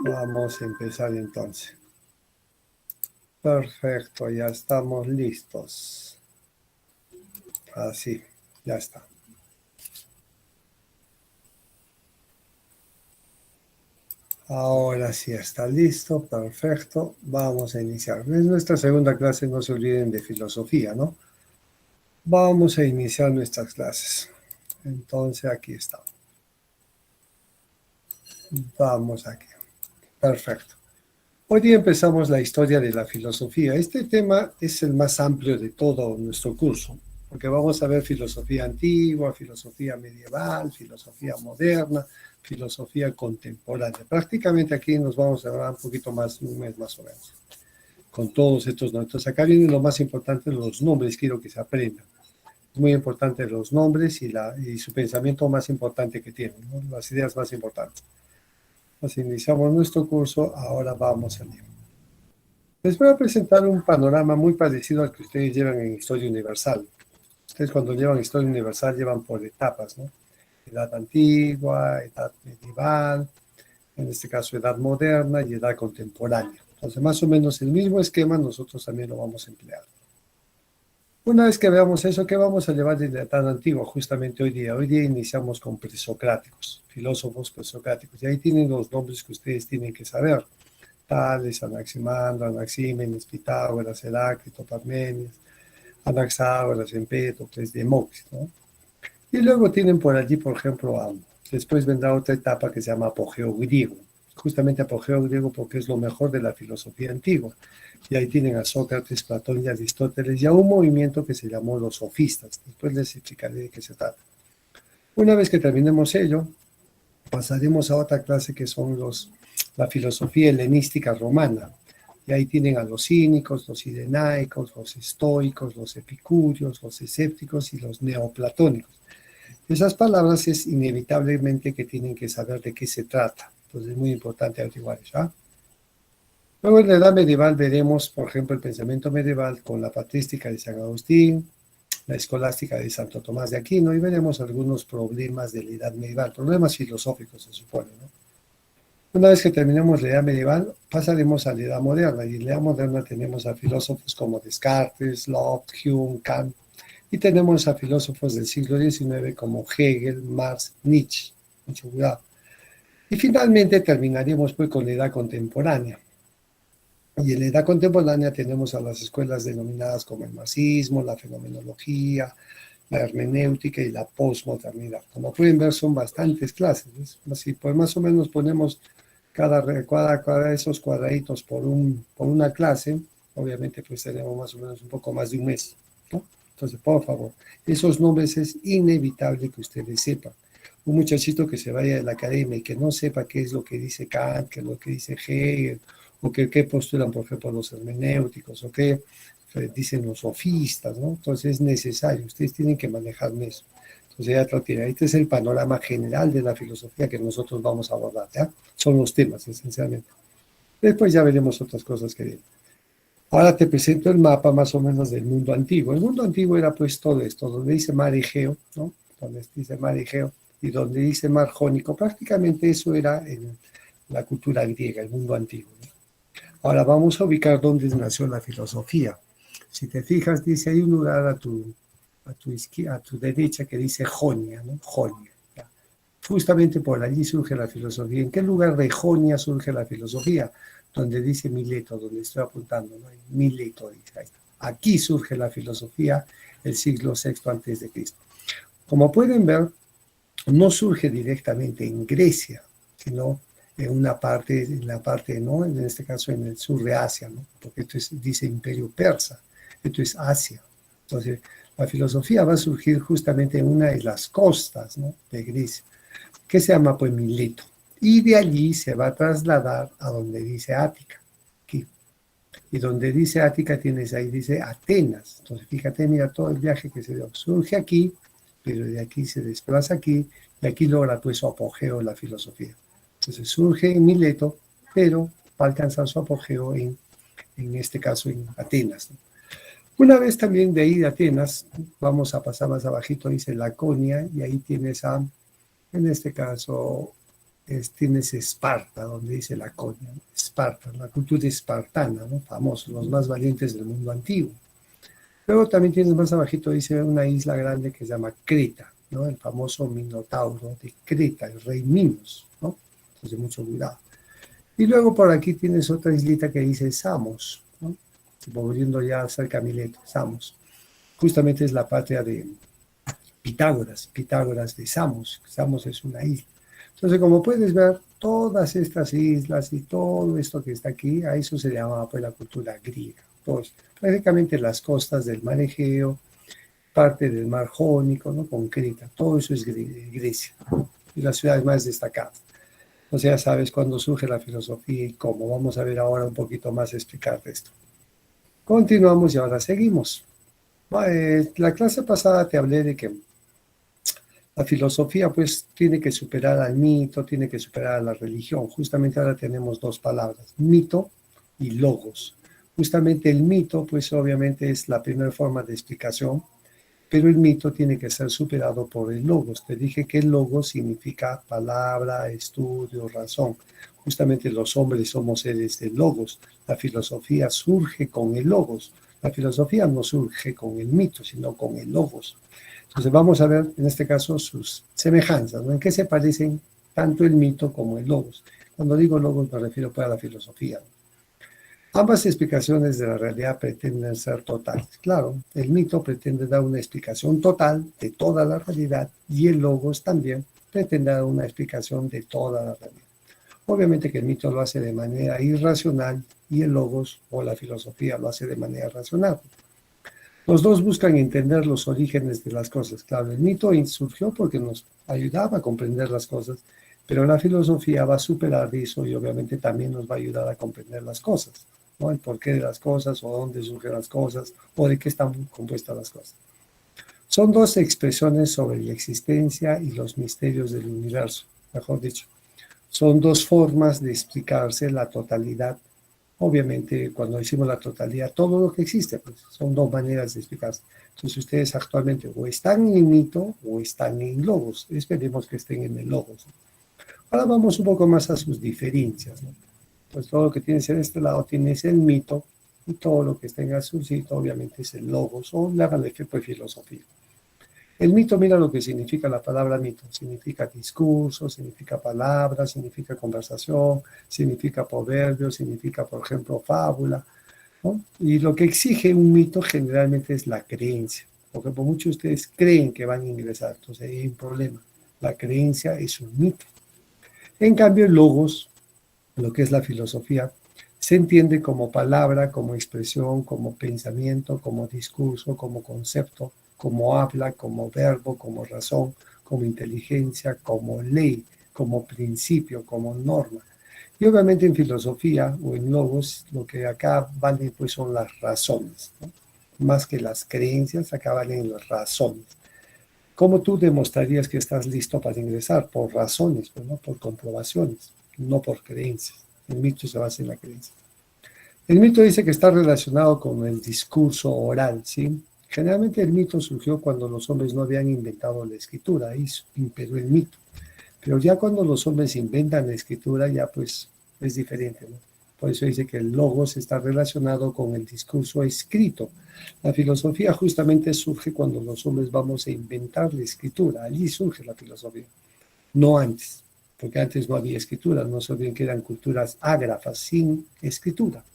Vamos a empezar entonces. Perfecto, ya estamos listos. Así, ya está. Ahora sí está listo, perfecto. Vamos a iniciar. Es nuestra segunda clase, no se olviden de filosofía, ¿no? Vamos a iniciar nuestras clases. Entonces aquí está. Vamos aquí. Perfecto. Hoy día empezamos la historia de la filosofía. Este tema es el más amplio de todo nuestro curso, porque vamos a ver filosofía antigua, filosofía medieval, filosofía moderna, filosofía contemporánea. Prácticamente aquí nos vamos a hablar un poquito más, un mes más o menos, con todos estos nombres. Entonces acá vienen lo más importante, los nombres, quiero que se aprendan. Es muy importante los nombres y su pensamiento más importante que tienen, ¿no? Las ideas más importantes. Pues iniciamos nuestro curso, ahora vamos al libro. Les voy a presentar un panorama muy parecido al que ustedes llevan en Historia Universal. Ustedes cuando llevan Historia Universal llevan por etapas, ¿no? Edad antigua, edad medieval, en este caso edad moderna y edad contemporánea. Entonces, más o menos el mismo esquema nosotros también lo vamos a emplear. Una vez que veamos eso, ¿qué vamos a llevar de la edad antigua? Justamente hoy día. Hoy día iniciamos con presocráticos, filósofos presocráticos. Y ahí tienen los nombres que ustedes tienen que saber. Tales, Anaximandro, Anaxímenes, Pitágoras, Heráclito, Parmenides, Anaxágoras, Empédocles, Demócrito, ¿no? Y luego tienen por allí, por ejemplo, después vendrá otra etapa que se llama apogeo griego. Justamente apogeo griego porque es lo mejor de la filosofía antigua. Y ahí tienen a Sócrates, Platón y Aristóteles y a un movimiento que se llamó los sofistas. Después les explicaré de qué se trata. Una vez que terminemos ello, pasaremos a otra clase que son la filosofía helenística romana. Y ahí tienen a los cínicos, los irenaicos, los estoicos, los epicúreos, los escépticos y los neoplatónicos. Esas palabras es inevitablemente que tienen que saber de qué se trata. Entonces es muy importante averiguar eso, ¿ah? Luego en la edad medieval veremos, por ejemplo, el pensamiento medieval con la patrística de San Agustín, la escolástica de Santo Tomás de Aquino, y veremos algunos problemas de la edad medieval, problemas filosóficos se supone, ¿no? Una vez que terminemos la edad medieval, pasaremos a la edad moderna, y en la edad moderna tenemos a filósofos como Descartes, Locke, Hume, Kant, y tenemos a filósofos del siglo XIX como Hegel, Marx, Nietzsche. Mucho cuidado. Y finalmente terminaremos pues con la edad contemporánea. Y en la edad contemporánea tenemos a las escuelas denominadas como el marxismo, la fenomenología, la hermenéutica y la posmodernidad. Como pueden ver, son bastantes clases, ¿no? Así, pues más o menos ponemos cada de esos cuadraditos por una clase. Obviamente, pues tenemos más o menos un poco más de un mes, ¿no? Entonces, por favor, esos nombres es inevitable que ustedes sepan. Un muchachito que se vaya de la academia y que no sepa qué es lo que dice Kant, qué es lo que dice Hegel, o qué postulan, por ejemplo, los hermenéuticos, o qué dicen los sofistas, ¿no? Entonces es necesario, ustedes tienen que manejarme eso. Entonces ya lo tienen. Este es el panorama general de la filosofía que nosotros vamos a abordar, ¿ya? Son los temas, esencialmente. Después ya veremos otras cosas que vienen. Ahora te presento el mapa más o menos del mundo antiguo. El mundo antiguo era pues todo esto, donde dice mar Egeo, ¿no? Donde dice mar Egeo y donde dice mar Jónico, prácticamente eso era en la cultura griega, el mundo antiguo, ¿no? Ahora vamos a ubicar dónde nació la filosofía. Si te fijas, dice, hay un lugar a tu derecha que dice Jonia, ¿no? Jonia. ¿Ya? Justamente por allí surge la filosofía. ¿En qué lugar de Jonia surge la filosofía? Donde dice Mileto, donde estoy apuntando, ¿no? Mileto dice, ahí está. Aquí surge la filosofía el siglo VI antes de Cristo. Como pueden ver, no surge directamente en Grecia, sino en la parte, ¿no? En este caso en el sur de Asia, ¿no? Porque esto dice Imperio Persa, esto es Asia. Entonces, la filosofía va a surgir justamente en una de las costas, ¿no? De Grecia, que se llama pues Mileto. Y de allí se va a trasladar a donde dice Ática, aquí. Y donde dice Ática tienes ahí, dice Atenas. Entonces, fíjate, mira todo el viaje que se dio. Surge aquí, pero de aquí se desplaza aquí, y aquí logra pues su apogeo la filosofía. Entonces surge en Mileto, pero va a alcanzar su apogeo en este caso en Atenas, ¿no? Una vez también de ahí de Atenas, vamos a pasar más abajito, dice Laconia, y ahí tienes en este caso, tienes Esparta, donde dice la coña, ¿no? Esparta, la cultura espartana, ¿no? Famosos, los más valientes del mundo antiguo. Luego también tienes más abajito, dice una isla grande que se llama Creta, ¿no? El famoso Minotauro de Creta, el rey Minos, ¿no? Entonces, mucho cuidado. Y luego por aquí tienes otra islita que dice Samos, ¿no? Volviendo ya cerca a Mileto, Samos. Justamente es la patria de Pitágoras, Pitágoras de Samos. Samos es una isla. Entonces, como puedes ver, todas estas islas y todo esto que está aquí, a eso se llamaba pues la cultura griega. Pues prácticamente las costas del mar Egeo, parte del mar Jónico, ¿no? Con Creta, todo eso es Grecia, ¿no? Y las ciudades más destacadas. O sea, sabes cuándo surge la filosofía y cómo. Vamos a ver ahora un poquito más explicar esto. Continuamos y ahora seguimos. La clase pasada te hablé de que la filosofía pues tiene que superar al mito, tiene que superar a la religión. Justamente ahora tenemos dos palabras, mito y logos. Justamente el mito pues obviamente es la primera forma de explicación, pero el mito tiene que ser superado por el logos. Te dije que el logos significa palabra, estudio, razón. Justamente los hombres somos seres de logos. La filosofía surge con el logos. La filosofía no surge con el mito, sino con el logos. Entonces vamos a ver en este caso sus semejanzas, ¿no? ¿En qué se parecen tanto el mito como el logos? Cuando digo logos me refiero pues a la filosofía. Ambas explicaciones de la realidad pretenden ser totales. Claro, el mito pretende dar una explicación total de toda la realidad y el logos también pretende dar una explicación de toda la realidad. Obviamente que el mito lo hace de manera irracional y el logos o la filosofía lo hace de manera racional. Los dos buscan entender los orígenes de las cosas. Claro, el mito surgió porque nos ayudaba a comprender las cosas, pero la filosofía va a superar eso y obviamente también nos va a ayudar a comprender las cosas, ¿no? El porqué de las cosas, o dónde surgen las cosas, o de qué están compuestas las cosas. Son dos expresiones sobre la existencia y los misterios del universo, mejor dicho. Son dos formas de explicarse la totalidad. Obviamente, cuando decimos la totalidad, todo lo que existe, pues son dos maneras de explicarse. Entonces, ustedes actualmente o están en mito o están en logos. Esperemos que estén en el logos. Ahora vamos un poco más a sus diferencias, ¿no? Pues todo lo que tienes en este lado tienes el mito y todo lo que está en azulcito obviamente es el logos o la que fue filosofía. El mito, mira lo que significa la palabra mito. Significa discurso, significa palabra, significa conversación, significa proverbio, significa, por ejemplo, fábula, ¿no? Y lo que exige un mito generalmente es la creencia, porque por muchos de ustedes creen que van a ingresar, entonces hay un problema. La creencia es un mito. En cambio, el logos, lo que es la filosofía, se entiende como palabra, como expresión, como pensamiento, como discurso, como concepto, como habla, como verbo, como razón, como inteligencia, como ley, como principio, como norma. Y obviamente en filosofía o en logos, lo que acá vale pues son las razones, ¿no? Más que las creencias, acá valen las razones. ¿Cómo tú demostrarías que estás listo para ingresar? Por razones, pues, ¿no? Por comprobaciones, no por creencias. El mito se basa en la creencia. El mito dice que está relacionado con el discurso oral, ¿sí? Generalmente el mito surgió cuando los hombres no habían inventado la escritura, ahí imperó el mito. Pero ya cuando los hombres inventan la escritura, ya pues es diferente, ¿no? Por eso dice que el logos está relacionado con el discurso escrito. La filosofía justamente surge cuando los hombres vamos a inventar la escritura. Allí surge la filosofía, no antes, porque antes no había escritura. No se olviden que eran culturas ágrafas, sin escritura.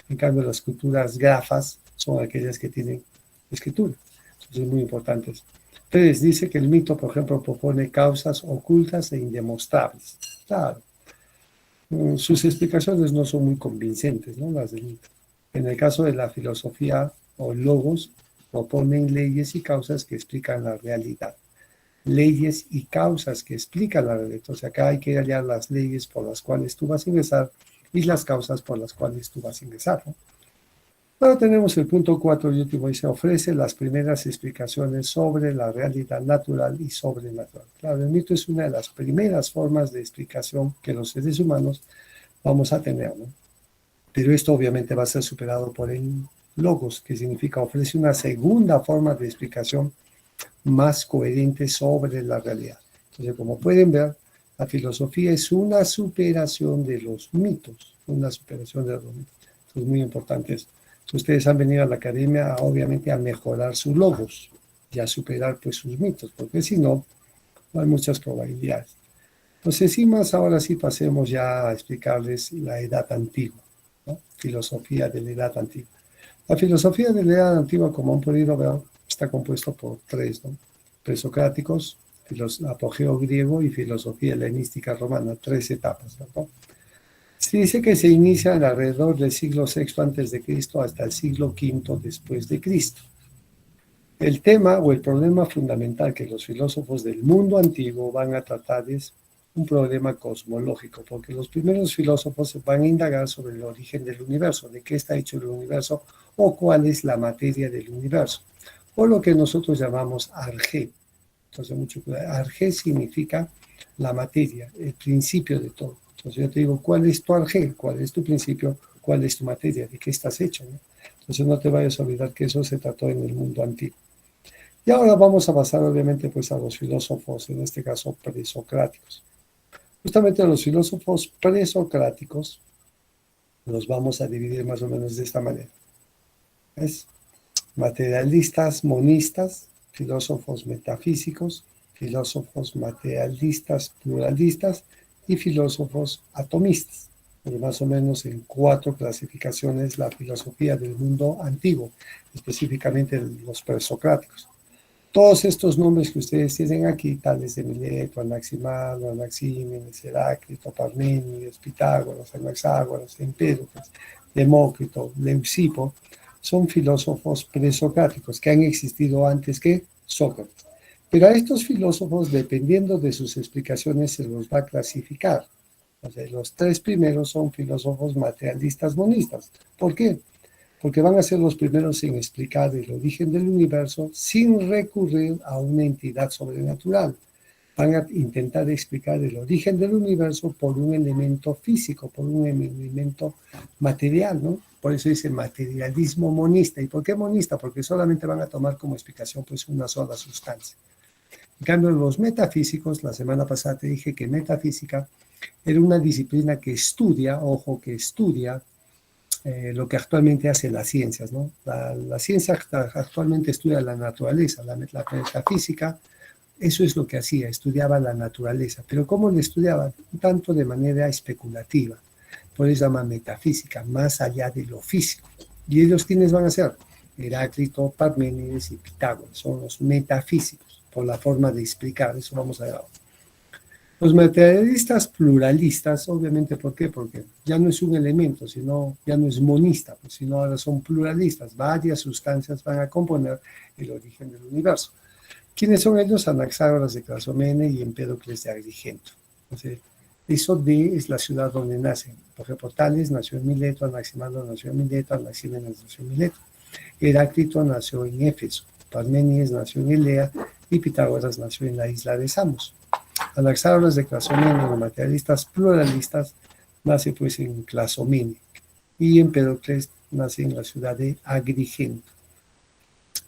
En cambio, las culturas grafas son aquellas que tienen escritura. Eso es muy importante. Entonces, dice que el mito, por ejemplo, propone causas ocultas e indemostrables. Claro, sus explicaciones no son muy convincentes, ¿no? Las del mito. En el caso de la filosofía o logos, proponen leyes y causas que explican la realidad. Leyes y causas que explican la realidad. Entonces, acá hay que hallar las leyes por las cuales tú vas a ingresar y las causas por las cuales tú vas a ingresar, ¿no? Ahora tenemos el punto 4 y último, y se ofrece las primeras explicaciones sobre la realidad natural y sobrenatural. Claro, el mito es una de las primeras formas de explicación que los seres humanos vamos a tener, ¿no? Pero esto obviamente va a ser superado por el logos, que significa ofrece una segunda forma de explicación más coherente sobre la realidad. Entonces, como pueden ver, La filosofía es una superación de los mitos, una superación de los mitos. Esto es muy importante. Ustedes han venido a la academia, obviamente, a mejorar sus logos y a superar pues sus mitos, porque si no, no hay muchas probabilidades. Entonces, sin más, ahora sí pasemos ya a explicarles la edad antigua, ¿no? Filosofía de la edad antigua. La filosofía de la edad antigua, como han podido ver, está compuesto por tres, ¿no? Presocráticos, apogeo griego y filosofía helenística romana, tres etapas, ¿no? Se dice que se inicia alrededor del siglo VI antes de Cristo hasta el siglo V después de Cristo. El tema o el problema fundamental que los filósofos del mundo antiguo van a tratar es un problema cosmológico, porque los primeros filósofos van a indagar sobre el origen del universo, de qué está hecho el universo o cuál es la materia del universo, o lo que nosotros llamamos arjé. Entonces, mucho cuidado. Arjé significa la materia, el principio de todo. Entonces yo te digo, ¿cuál es tu arjé? ¿Cuál es tu principio? ¿Cuál es tu materia? ¿De qué estás hecho? ¿No? Entonces no te vayas a olvidar que eso se trató en el mundo antiguo. Y ahora vamos a pasar obviamente pues a los filósofos, en este caso presocráticos. Justamente los filósofos presocráticos los vamos a dividir más o menos de esta manera. ¿Ves? Materialistas, monistas, filósofos metafísicos, filósofos materialistas, pluralistas y filósofos atomistas. Pero más o menos en 4 clasificaciones la filosofía del mundo antiguo, específicamente los presocráticos. Todos estos nombres que ustedes tienen aquí, tales de Mileto, Anaximandro, Anaxímenes, Heráclito, Parménides, Pitágoras, Anaxágoras, Empédocles, Demócrito, Leucipo, son filósofos presocráticos que han existido antes que Sócrates. Pero a estos filósofos, dependiendo de sus explicaciones, se los va a clasificar. O sea, los 3 primeros son filósofos materialistas monistas. ¿Por qué? Porque van a ser los primeros en explicar el origen del universo sin recurrir a una entidad sobrenatural. Van a intentar explicar el origen del universo por un elemento físico, por un elemento material, ¿no? Por eso dice materialismo monista. ¿Y por qué monista? Porque solamente van a tomar como explicación pues una sola sustancia. En cambio, los metafísicos, la semana pasada te dije que metafísica era una disciplina que estudia, ojo, que estudia lo que actualmente hacen las ciencias, ¿no? La ciencia actualmente estudia la naturaleza, la metafísica, eso es lo que hacía, estudiaba la naturaleza. Pero ¿cómo lo estudiaba? Tanto de manera especulativa. Por eso se llama metafísica, más allá de lo físico. ¿Y ellos quiénes van a ser? Heráclito, Parménides y Pitágoras, son los metafísicos, por la forma de explicar, eso vamos a ver ahora. Los materialistas pluralistas, obviamente, ¿por qué? Porque ya no es un elemento, sino ya no es monista, pues, sino ahora son pluralistas. Varias sustancias van a componer el origen del universo. ¿Quiénes son ellos? Anaxágoras de Clazomene y Empédocles de Agrigento. Entonces, eso de es la ciudad donde nacen. Por ejemplo, Tales nació en Mileto, Anaximandro nació en Mileto, Anaxímenes nació en Mileto. Heráclito nació en Éfeso, Parménides nació en Elea y Pitágoras nació en la isla de Samos. Anaxágoras de Clazomene, los materialistas pluralistas, nace pues en Clazomene y Empédocles nace en la ciudad de Agrigento.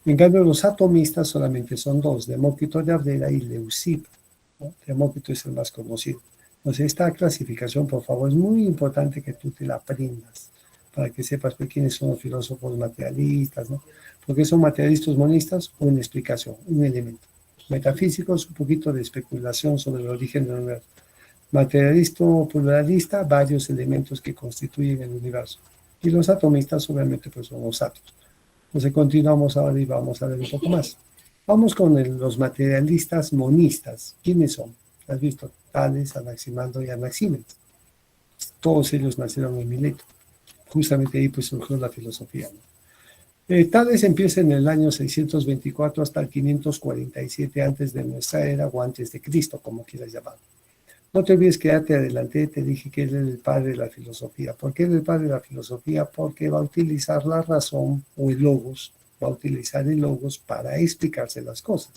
En cambio, los atomistas solamente son 2, Demócrito de Ardera y Leucipo, ¿no? Demócrito es el más conocido. Entonces, esta clasificación, por favor, es muy importante que tú te la aprendas para que sepas quiénes son los filósofos materialistas, ¿no? Porque son materialistas monistas, una explicación, un elemento. Metafísicos, un poquito de especulación sobre el origen del universo. Materialista o pluralista, varios elementos que constituyen el universo. Y los atomistas, obviamente, pues son los átomos. Entonces continuamos ahora y vamos a ver un poco más. Vamos con los materialistas monistas. ¿Quiénes son? ¿Has visto? Tales, Anaximandro y Anaxímenes. Todos ellos nacieron en Mileto. Justamente ahí pues surgió la filosofía, ¿no? Tales empieza en el año 624 hasta el 547 antes de nuestra era o antes de Cristo, como quieras llamarlo. No te olvides que ya te adelanté, te dije que él es el padre de la filosofía. ¿Por qué es el padre de la filosofía? Porque va a utilizar la razón o el logos, va a utilizar el logos para explicarse las cosas.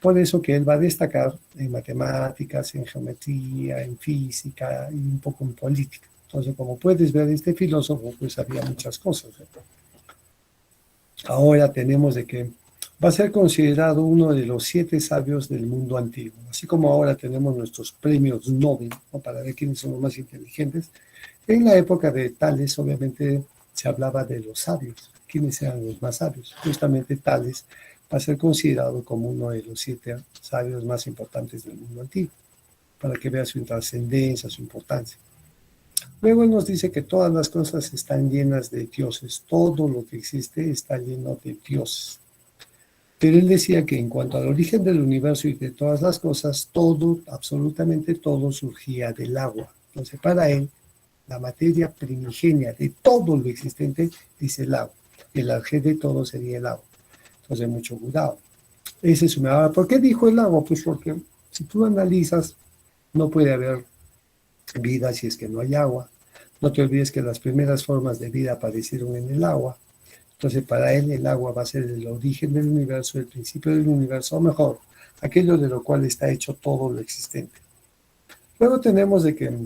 Por eso que él va a destacar en matemáticas, en geometría, en física y un poco en política. Entonces, como puedes ver, este filósofo pues sabía muchas cosas, ¿no? Ahora tenemos de que Va a ser considerado uno de los 7 sabios del mundo antiguo. Así como ahora tenemos nuestros premios Nobel, ¿no?, para ver quiénes son los más inteligentes. En la época de Tales, obviamente, se hablaba de los sabios. ¿Quiénes eran los más sabios? Justamente Tales va a ser considerado como uno de los 7 sabios más importantes del mundo antiguo, para que vea su trascendencia, su importancia. Luego él nos dice que todas las cosas están llenas de dioses, todo lo que existe está lleno de dioses. Pero él decía que en cuanto al origen del universo y de todas las cosas, todo, absolutamente todo, surgía del agua. Entonces, para él, la materia primigenia de todo lo existente es el agua. El arjé de todo sería el agua. Entonces, mucho cuidado. Ese es su medida. ¿Por qué dijo el agua? Pues porque si tú analizas, no puede haber vida si es que no hay agua. No te olvides que las primeras formas de vida aparecieron en el agua. Entonces, para él, el agua va a ser el origen del universo, el principio del universo, o mejor, aquello de lo cual está hecho todo lo existente. Luego tenemos de que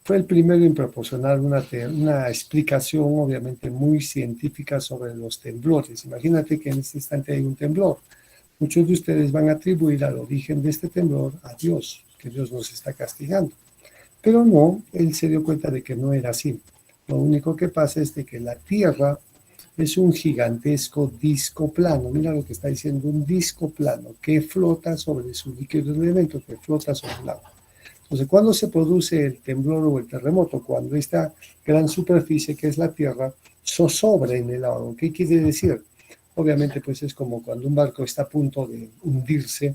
fue el primero en proporcionar una explicación, obviamente, muy científica sobre los temblores. Imagínate que en este instante hay un temblor. Muchos de ustedes van a atribuir al origen de este temblor a Dios, que Dios nos está castigando. Pero no, él se dio cuenta de que no era así. Lo único que pasa es de que la Tierra es un gigantesco disco plano. Mira lo que está diciendo, un disco plano que flota sobre su líquido elemento, que flota sobre el agua. Entonces, ¿cuándo se produce el temblor o el terremoto? Cuando esta gran superficie que es la Tierra zozobra en el agua. ¿Qué quiere decir? Obviamente, pues es como cuando un barco está a punto de hundirse,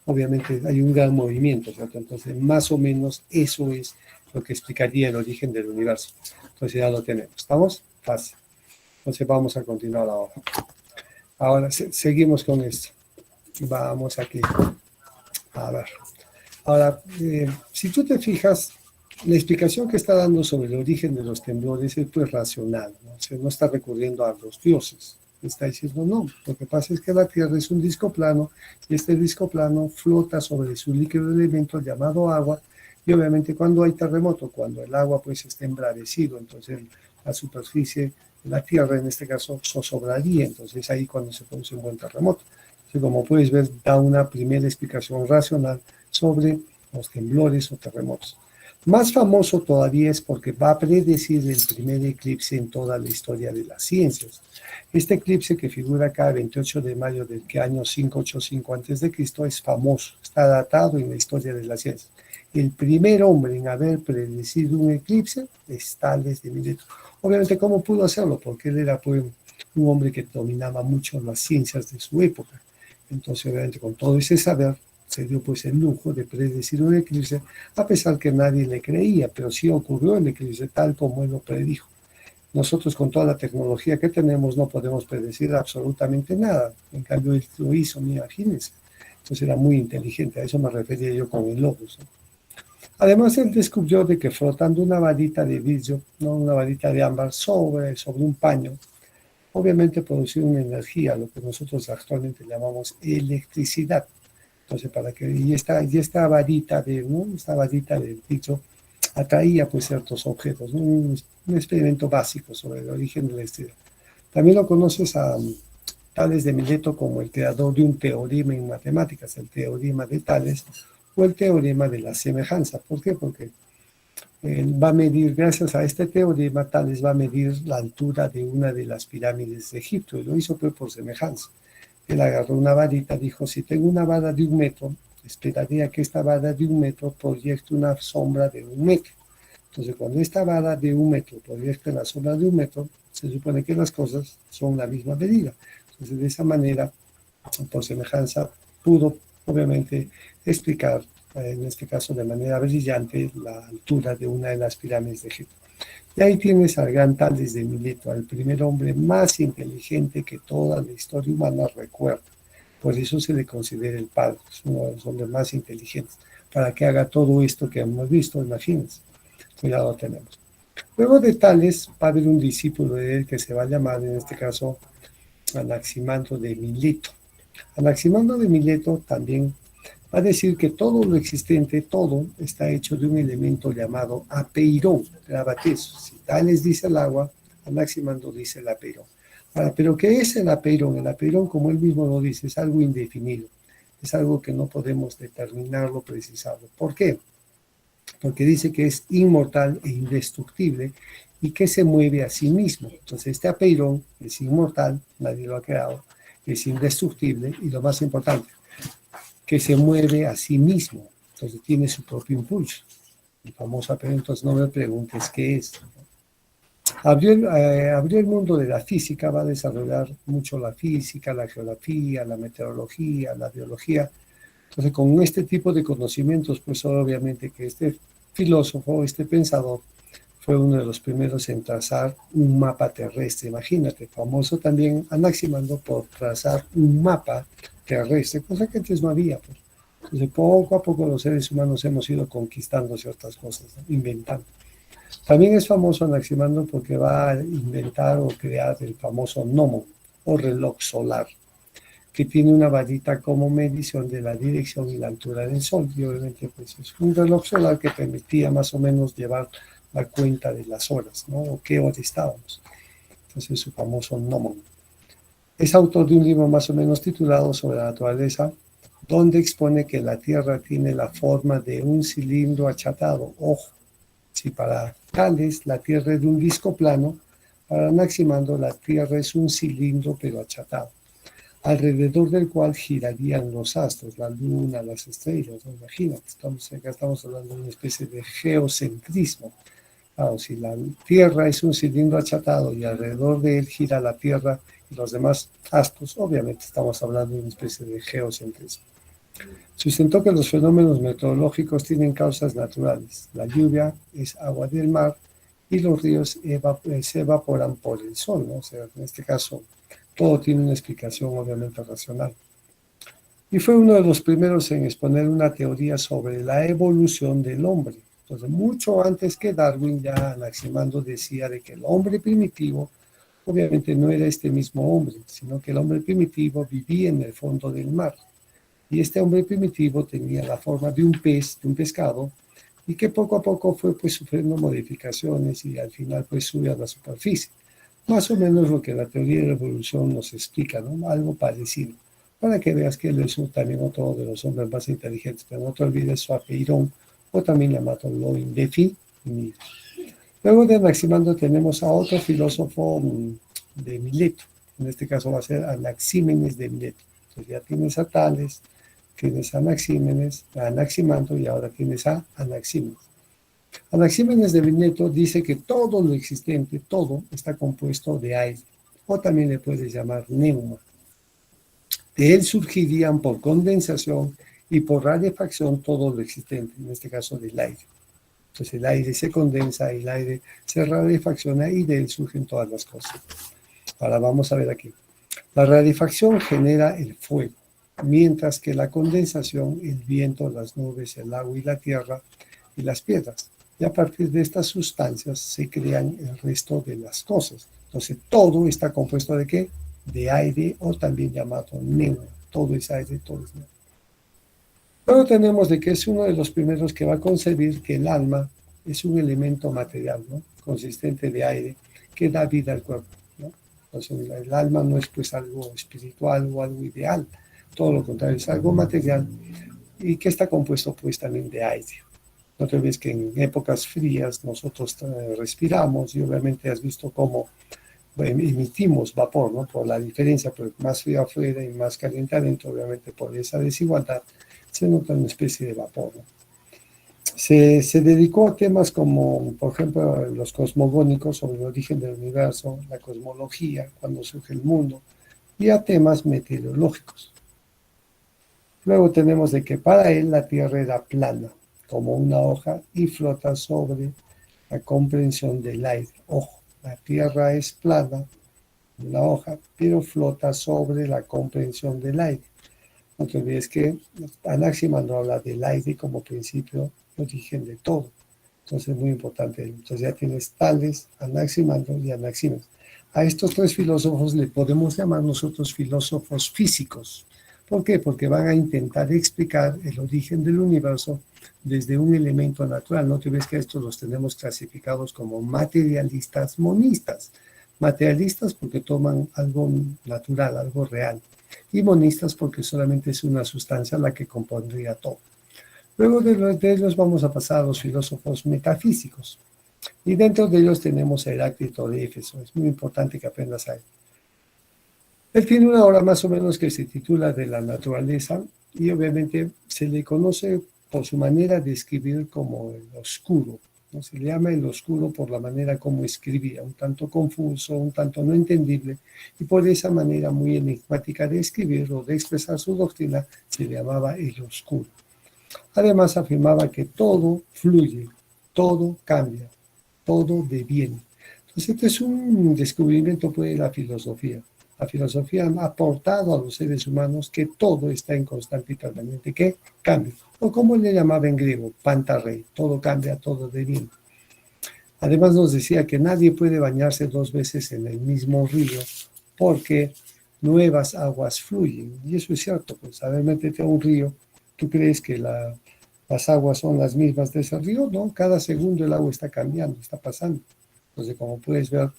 obviamente hay un gran movimiento, ¿cierto? Entonces, más o menos eso es lo que explicaría el origen del universo. Entonces ya lo tenemos. ¿Estamos? Fácil. Entonces vamos a continuar ahora. Ahora seguimos con esto. Vamos aquí. A ver. Ahora, si tú te fijas, la explicación que está dando sobre el origen de los temblores es pues racional, ¿no? O sea, no está recurriendo a los dioses. Está diciendo no. Lo que pasa es que la Tierra es un disco plano y este disco plano flota sobre su líquido elemento llamado agua. Y obviamente cuando hay terremoto, cuando el agua pues está embravecido, entonces la superficie de la Tierra en este caso zozobraría, entonces ahí cuando se produce un buen terremoto. Entonces, como puedes ver, da una primera explicación racional sobre los temblores o terremotos. Más famoso todavía es porque va a predecir el primer eclipse en toda la historia de las ciencias. Este eclipse que figura acá, 28 de mayo del año 585 a.C., es famoso, está datado en la historia de la ciencia. El primer hombre en haber predecido un eclipse es Tales de Mileto. Obviamente, ¿cómo pudo hacerlo? Porque él era pues, un hombre que dominaba mucho las ciencias de su época. Entonces, obviamente, con todo ese saber, se dio pues el lujo de predecir un eclipse, a pesar que nadie le creía, pero sí ocurrió el eclipse tal como él lo predijo. Nosotros con toda la tecnología que tenemos no podemos predecir absolutamente nada. En cambio, él lo hizo, imagínense. Entonces era muy inteligente, a eso me refería yo con el logos, ¿no? Además, él descubrió de que flotando una varita de vidrio, no una varita de ámbar, sobre un paño, obviamente producía una energía, lo que nosotros actualmente llamamos electricidad. Entonces, y esta varita ¿no? Esta varita de vidrio atraía pues ciertos objetos, ¿no? Un experimento básico sobre el origen de la electricidad. También lo conoces a Tales de Mileto como el creador de un teorema en matemáticas, el teorema de Tales o el teorema de la semejanza. ¿Por qué? Porque él va a medir, gracias a este teorema, Tales va a medir la altura de una de las pirámides de Egipto, y lo hizo pues por semejanza. Él agarró una varita, dijo, si tengo una vara de 1 metro, esperaría que esta vara de 1 metro proyecte una sombra de 1 metro. Entonces, cuando esta vara de 1 metro proyecta la sombra de 1 metro, se supone que las cosas son la misma medida. Entonces, de esa manera, por semejanza, pudo, obviamente, explicar, en este caso de manera brillante, la altura de una de las pirámides de Egipto. Y ahí tienes al gran Tales de Mileto, al primer hombre más inteligente que toda la historia humana recuerda. Por eso se le considera el padre, es uno de los hombres más inteligentes, para que haga todo esto que hemos visto, imagínense. Pues ya lo tenemos. Luego de Tales va a haber un discípulo de él que se va a llamar, en este caso, Anaximandro de Mileto. Anaximandro de Mileto también va a decir que todo lo existente, todo, está hecho de un elemento llamado apeirón. Grábate eso. Si Tales dice el agua, Anaximandro dice el apeirón. Pero ¿qué es el apeirón? El apeirón, como él mismo lo dice, es algo indefinido. Es algo que no podemos determinarlo, precisarlo. ¿Por qué? Porque dice que es inmortal e indestructible y que se mueve a sí mismo. Entonces, este apeirón es inmortal, nadie lo ha creado, es indestructible y lo más importante, que se mueve a sí mismo. Entonces, tiene su propio impulso. El famoso apeirón, entonces no me preguntes qué es. Abrió el mundo de la física, va a desarrollar mucho la física, la geografía, la meteorología, la biología. Entonces, con este tipo de conocimientos, pues obviamente que este filósofo, este pensador, fue uno de los primeros en trazar un mapa terrestre. Imagínate, famoso también Anaximandro por trazar un mapa terrestre, cosa que antes no había. Pues. Entonces, poco a poco los seres humanos hemos ido conquistando ciertas cosas, ¿no? Inventando. También es famoso Anaximandro porque va a inventar o crear el famoso gnomo o reloj solar, que tiene una varita como medición de la dirección y la altura del Sol. Y obviamente pues, es un reloj solar que permitía más o menos llevar la cuenta de las horas, ¿no? O qué hora estábamos. Entonces su famoso gnomon. Es autor de un libro más o menos titulado Sobre la naturaleza, donde expone que la Tierra tiene la forma de un cilindro achatado. Ojo, si para Tales la Tierra es de un disco plano, para Anaximandro la Tierra es un cilindro pero achatado, alrededor del cual girarían los astros, la luna, las estrellas. ¿No? Imagínate, acá estamos hablando de una especie de geocentrismo. Claro, si la Tierra es un cilindro achatado y alrededor de él gira la Tierra y los demás astros, obviamente estamos hablando de una especie de geocentrismo. Sustentó que los fenómenos meteorológicos tienen causas naturales. La lluvia es agua del mar y los ríos se evaporan por el sol, ¿no? O sea, en este caso, todo tiene una explicación obviamente racional. Y fue uno de los primeros en exponer una teoría sobre la evolución del hombre. Entonces, mucho antes que Darwin, ya Anaximandro decía de que el hombre primitivo obviamente no era este mismo hombre, sino que el hombre primitivo vivía en el fondo del mar. Y este hombre primitivo tenía la forma de un pez, de un pescado, y que poco a poco fue pues sufriendo modificaciones y al final pues sube a la superficie. Más o menos lo que la teoría de la evolución nos explica, ¿no? Algo parecido. Para que veas que él es también otro de los hombres más inteligentes, pero no te olvides su apeirón, o también llamado lo indefinido. Luego de Anaximandro tenemos a otro filósofo de Mileto, en este caso va a ser Anaxímenes de Mileto. Entonces ya tienes a Tales, tienes a Anaxímenes, a Anaximandro y ahora tienes a Anaxímenes. Anaxímenes de Mileto dice que todo lo existente, todo está compuesto de aire, o también le puedes llamar neuma. De él surgirían por condensación y por rarefacción todo lo existente, en este caso del aire. Entonces el aire se condensa, el aire se rarefacciona y de él surgen todas las cosas. Ahora vamos a ver aquí. La rarefacción genera el fuego, mientras que la condensación, el viento, las nubes, el agua y la tierra y las piedras. Y a partir de estas sustancias se crean el resto de las cosas. Entonces todo está compuesto ¿de qué? De aire o también llamado neuma. Todo es aire, todo es neuma. Luego tenemos de que es uno de los primeros que va a concebir que el alma es un elemento material, ¿no? Consistente de aire que da vida al cuerpo, ¿no? Entonces el alma no es pues algo espiritual o algo ideal, todo lo contrario, es algo material y que está compuesto pues también de aire. No te olvides que en épocas frías nosotros respiramos y obviamente has visto cómo emitimos vapor, ¿no? Por la diferencia, pues más frío afuera y más caliente adentro, obviamente por esa desigualdad se nota una especie de vapor, ¿no? Se dedicó a temas como, por ejemplo, los cosmogónicos sobre el origen del universo, la cosmología, cuando surge el mundo, y a temas meteorológicos. Luego tenemos de que para él la Tierra era plana, como una hoja, y flota sobre la comprensión del aire. Ojo, la Tierra es plana, una hoja, pero flota sobre la comprensión del aire. No te olvides que Anaximandro habla del aire como principio de origen de todo. Entonces es muy importante. Entonces ya tienes Tales, Anaximandro y Anaxímenes. A estos tres filósofos le podemos llamar nosotros filósofos físicos. ¿Por qué? Porque van a intentar explicar el origen del universo desde un elemento natural. No te ves que estos los tenemos clasificados como materialistas monistas. Materialistas porque toman algo natural, algo real. Y monistas porque solamente es una sustancia la que compondría todo. Luego de ellos vamos a pasar a los filósofos metafísicos. Y dentro de ellos tenemos a Heráclito de Éfeso. Es muy importante que aprendas a él. Él tiene una obra más o menos que se titula De la naturaleza y obviamente se le conoce por su manera de escribir como el oscuro, ¿no? Se le llama el oscuro por la manera como escribía, un tanto confuso, un tanto no entendible, y por esa manera muy enigmática de escribir o de expresar su doctrina se le llamaba el oscuro. Además afirmaba que todo fluye, todo cambia, todo deviene. Entonces este es un descubrimiento pues, de la filosofía. La filosofía ha aportado a los seres humanos que todo está en constante y permanente, que cambia. O como le llamaba en griego, pantarrei, todo cambia, todo deviene. Además nos decía que nadie puede bañarse 2 veces en el mismo río porque nuevas aguas fluyen. Y eso es cierto, pues a ver, métete a un río, ¿tú crees que las aguas son las mismas de ese río? No, cada segundo el agua está cambiando, está pasando. Entonces, como puedes ver,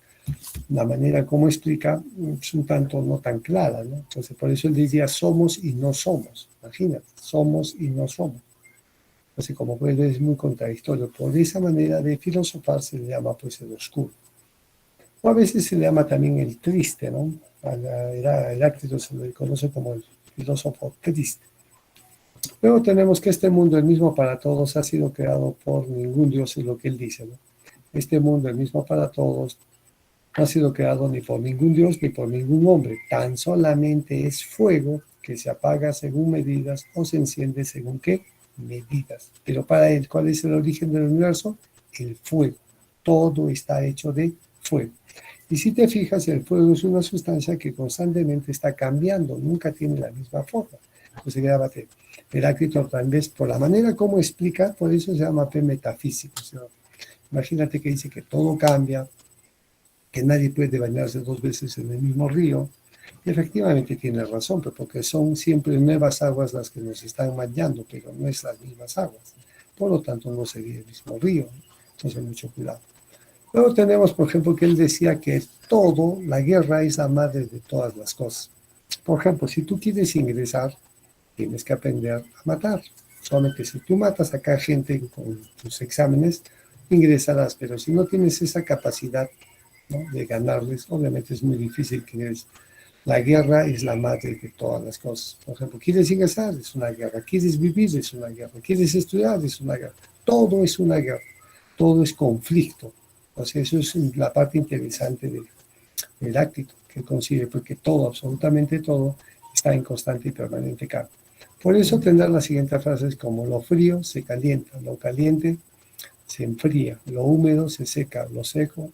la manera como explica es un tanto no tan clara, ¿no? Entonces, por eso él decía somos y no somos. Imagínate, somos y no somos. Entonces, como puedes ver, es muy contradictorio. Por esa manera de filosofar se le llama pues el oscuro. O a veces se le llama también el triste, ¿no? A Heráclito se le conoce como el filósofo triste. Luego tenemos que este mundo, el mismo para todos, ha sido creado por ningún Dios, es lo que él dice, ¿no? Este mundo, el mismo para todos, no ha sido creado ni por ningún Dios ni por ningún hombre. Tan solamente es fuego que se apaga según medidas o se enciende según qué medidas. Pero para él, ¿cuál es el origen del universo? El fuego. Todo está hecho de fuego. Y si te fijas, el fuego es una sustancia que constantemente está cambiando, nunca tiene la misma forma. Entonces, grábate. Heráclito tal vez por la manera como explica, por eso se llama metafísico. ¿Sí? Imagínate que dice que todo cambia, que nadie puede bañarse 2 veces en el mismo río. Y efectivamente tiene razón, porque son siempre nuevas aguas las que nos están bañando, pero no es las mismas aguas. Por lo tanto, no sería el mismo río. Entonces, mucho cuidado. Luego tenemos, por ejemplo, que él decía que todo, la guerra es la madre de todas las cosas. Por ejemplo, si tú quieres ingresar, tienes que aprender a matar. Solamente si tú matas acá gente con tus exámenes, ingresarás, pero si no tienes esa capacidad, ¿no?, de ganarles, obviamente es muy difícil que ingreses. La guerra es la madre de todas las cosas. Por ejemplo, quieres ingresar, es una guerra. Quieres vivir, es una guerra. Quieres estudiar, es una guerra. Todo es una guerra. Todo es conflicto. O sea, eso es la parte interesante del Heráclito, que consigue, porque todo, absolutamente todo, está en constante y permanente cambio. Por eso tendrá las siguientes frases como lo frío se calienta, lo caliente se enfría, lo húmedo se seca, lo seco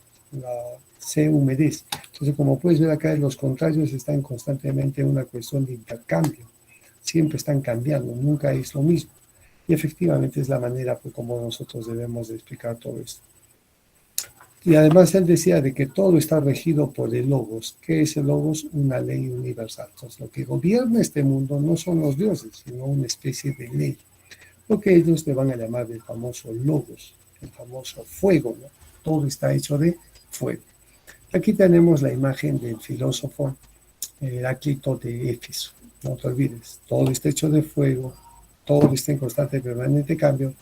se humedece. Entonces, como puedes ver acá, los contrarios están constantemente en una cuestión de intercambio. Siempre están cambiando, nunca es lo mismo. Y efectivamente es la manera pues, como nosotros debemos de explicar todo esto. Y además él decía de que todo está regido por el Logos. ¿Qué es el Logos? Una ley universal. Entonces, lo que gobierna este mundo no son los dioses, sino una especie de ley. Lo que ellos le van a llamar el famoso Logos, el famoso fuego, ¿no? Todo está hecho de fuego. Aquí tenemos la imagen del filósofo Heráclito de Éfeso. No te olvides, todo está hecho de fuego, todo está en constante y permanente cambio.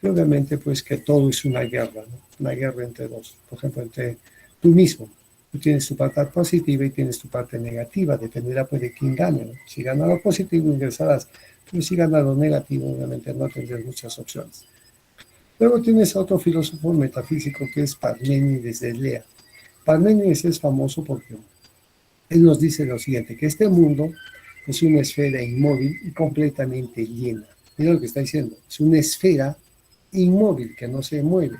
Y obviamente, pues que todo es una guerra, ¿no? Una guerra entre dos. Por ejemplo, entre tú mismo. Tú tienes tu parte positiva y tienes tu parte negativa. Dependerá pues de quién gane, ¿no? Si gana lo positivo, ingresarás. Pero si gana lo negativo, obviamente no tendrás muchas opciones. Luego tienes a otro filósofo metafísico que es Parménides de Elea. Parménides es famoso porque él nos dice lo siguiente, que este mundo es una esfera inmóvil y completamente llena. Mira lo que está diciendo, es una esfera inmóvil que no se mueve